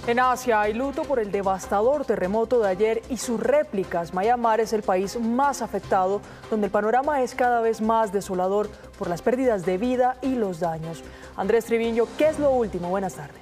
En Asia hay luto por el devastador terremoto de ayer y sus réplicas. Myanmar es el país más afectado, donde el panorama es cada vez más desolador por las pérdidas de vida y los daños. Andrés Triviño, ¿qué es lo último? Buenas tardes.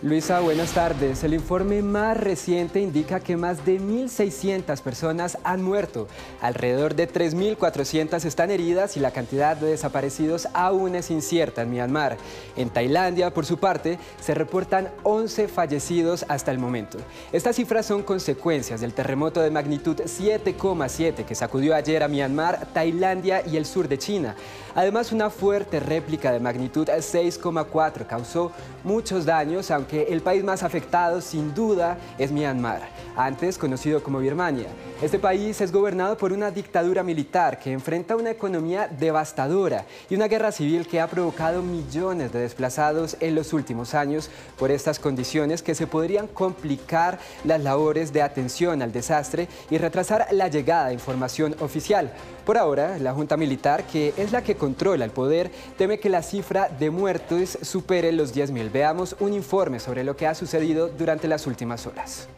Luisa, buenas tardes. El informe más reciente indica que más de 1.600 personas han muerto, alrededor de 3.400 están heridas y la cantidad de desaparecidos aún es incierta en Myanmar. En Tailandia, por su parte, se reportan 11 fallecidos hasta el momento. Estas cifras son consecuencias del terremoto de magnitud 7,7 que sacudió ayer a Myanmar, Tailandia y el sur de China. Además, una fuerte réplica de magnitud 6,4 causó muchos daños, aunque el país más afectado sin duda es Myanmar, antes conocido como Birmania. Este país es gobernado por una dictadura militar que enfrenta una economía devastadora y una guerra civil que ha provocado millones de desplazados en los últimos años por estas condiciones que se podrían complicar las labores de atención al desastre y retrasar la llegada de información oficial. Por ahora, la Junta Militar, que es la que controla el poder, teme que la cifra de muertos supere los 10.000. Veamos un informe sobre lo que ha sucedido durante las últimas horas.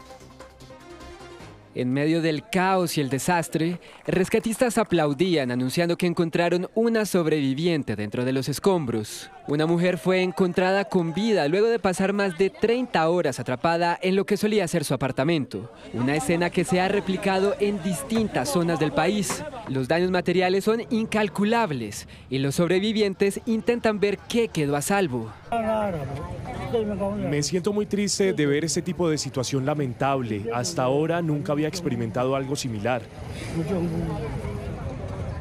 En medio del caos y el desastre, rescatistas aplaudían anunciando que encontraron una sobreviviente dentro de los escombros. Una mujer fue encontrada con vida luego de pasar más de 30 horas atrapada en lo que solía ser su apartamento. Una escena que se ha replicado en distintas zonas del país. Los daños materiales son incalculables y los sobrevivientes intentan ver qué quedó a salvo. Me siento muy triste de ver este tipo de situación lamentable. Hasta ahora nunca había experimentado algo similar.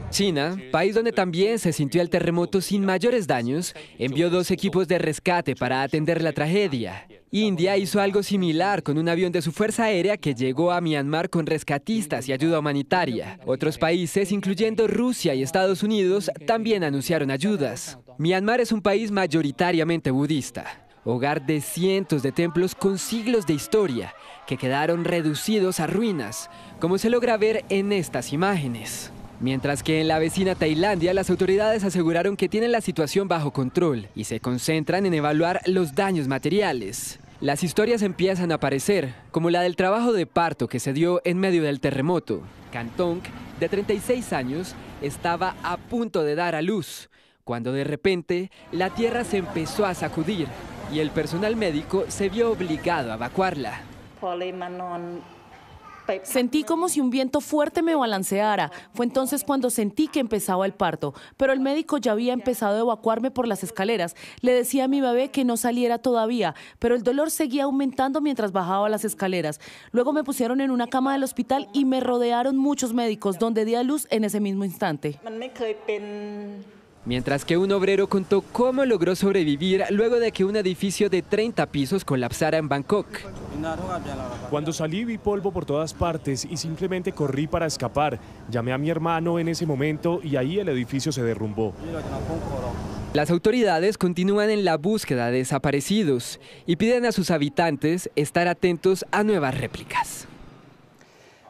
China, país donde también se sintió el terremoto sin mayores daños, envió 2 equipos de rescate para atender la tragedia. India hizo algo similar con un avión de su Fuerza Aérea que llegó a Myanmar con rescatistas y ayuda humanitaria. Otros países, incluyendo Rusia y Estados Unidos, también anunciaron ayudas. Myanmar es un país mayoritariamente budista, hogar de cientos de templos con siglos de historia que quedaron reducidos a ruinas, como se logra ver en estas imágenes. Mientras que en la vecina Tailandia, las autoridades aseguraron que tienen la situación bajo control y se concentran en evaluar los daños materiales. Las historias empiezan a aparecer, como la del trabajo de parto que se dio en medio del terremoto. Kantong, de 36 años, estaba a punto de dar a luz, cuando de repente la tierra se empezó a sacudir y el personal médico se vio obligado a evacuarla. Sentí como si un viento fuerte me balanceara. Fue entonces cuando sentí que empezaba el parto, pero el médico ya había empezado a evacuarme por las escaleras. Le decía a mi bebé que no saliera todavía, pero el dolor seguía aumentando mientras bajaba las escaleras. Luego me pusieron en una cama del hospital y me rodearon muchos médicos, donde di a luz en ese mismo instante. Mientras que un obrero contó cómo logró sobrevivir luego de que un edificio de 30 pisos colapsara en Bangkok. Cuando salí vi polvo por todas partes y simplemente corrí para escapar. Llamé a mi hermano en ese momento y ahí el edificio se derrumbó. Las autoridades continúan en la búsqueda de desaparecidos y piden a sus habitantes estar atentos a nuevas réplicas.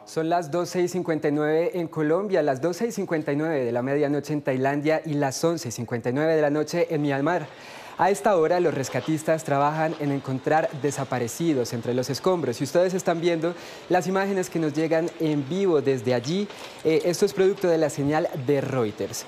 Son las 12:59 en Colombia, las 12:59 de la medianoche en Tailandia y las 11:59 de la noche en Myanmar. A esta hora los rescatistas trabajan en encontrar desaparecidos entre los escombros y ustedes están viendo las imágenes que nos llegan en vivo desde allí. Esto es producto de la señal de Reuters.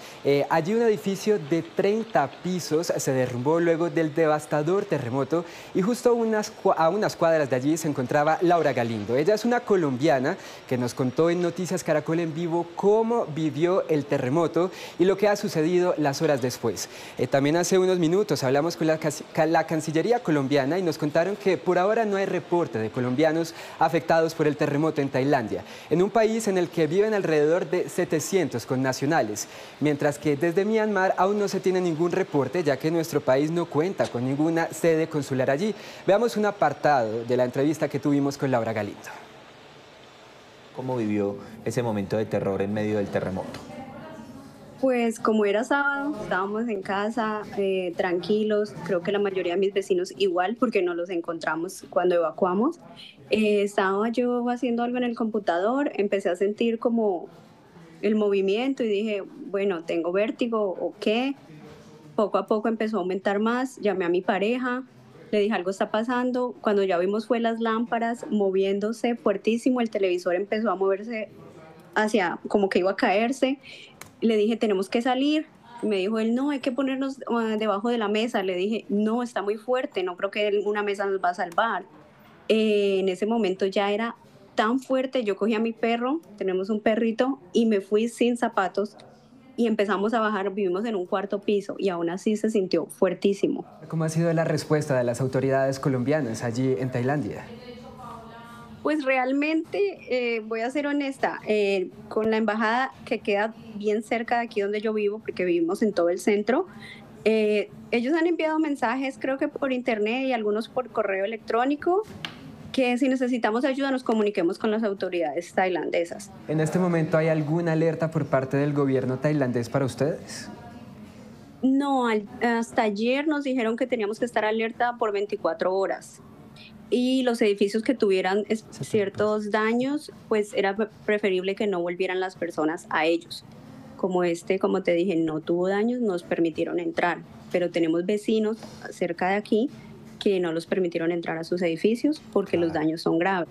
Allí un edificio de 30 pisos se derrumbó luego del devastador terremoto y justo a unas cuadras de allí se encontraba Laura Galindo. Ella es una colombiana que nos contó en Noticias Caracol en vivo cómo vivió el terremoto y lo que ha sucedido las horas después. También hace unos minutos hablamos con la Cancillería colombiana y nos contaron que por ahora no hay reporte de colombianos afectados por el terremoto en Tailandia, en un país en el que viven alrededor de 700 connacionales, mientras que desde Myanmar aún no se tiene ningún reporte, ya que nuestro país no cuenta con ninguna sede consular allí. Veamos un apartado de la entrevista que tuvimos con Laura Galindo. ¿Cómo vivió ese momento de terror en medio del terremoto? Pues como era sábado, estábamos en casa tranquilos, creo que la mayoría de mis vecinos igual, porque no los encontramos cuando evacuamos. Estaba yo haciendo algo en el computador, empecé a sentir como el movimiento y dije, bueno, ¿tengo vértigo o qué? Poco a poco empezó a aumentar más, llamé a mi pareja, Le dije, algo está pasando. Cuando ya vimos fue las lámparas moviéndose fuertísimo, el televisor empezó a moverse hacia, como que iba a caerse. Le dije, tenemos que salir. Me dijo él, no, hay que ponernos debajo de la mesa. Le dije, no, está muy fuerte, no creo que una mesa nos va a salvar. En ese momento ya era tan fuerte, yo cogí a mi perro, tenemos un perrito, y me fui sin zapatos y empezamos a bajar. Vivimos en un cuarto piso y aún así se sintió fuertísimo. ¿Cómo ha sido la respuesta de las autoridades colombianas allí en Tailandia? Pues realmente, voy a ser honesta, con la embajada que queda bien cerca de aquí donde yo vivo, porque vivimos en todo el centro, ellos han enviado mensajes, creo que por internet y algunos por correo electrónico, que si necesitamos ayuda nos comuniquemos con las autoridades tailandesas. ¿En este momento hay alguna alerta por parte del gobierno tailandés para ustedes? No, hasta ayer nos dijeron que teníamos que estar alerta por 24 horas. Y los edificios que tuvieran ciertos daños, pues era preferible que no volvieran las personas a ellos. Como como te dije, no tuvo daños, nos permitieron entrar. Pero tenemos vecinos cerca de aquí que no los permitieron entrar a sus edificios porque los daños son graves.